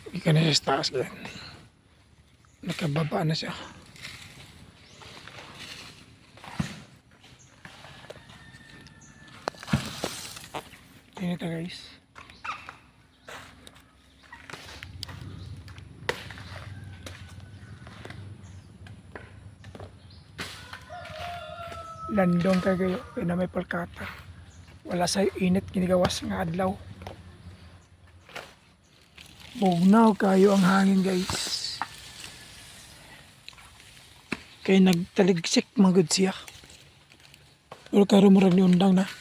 Ika na siya sa taas yan. Nakababa na siya. Tingnan ito guys. Landong kayo na may palkata. Wala sa init ginigawas nga adlaw. Bugnaw kayo ang hangin guys. Kaya nagtaligsik magud siya. Pero karon murag ni undang na.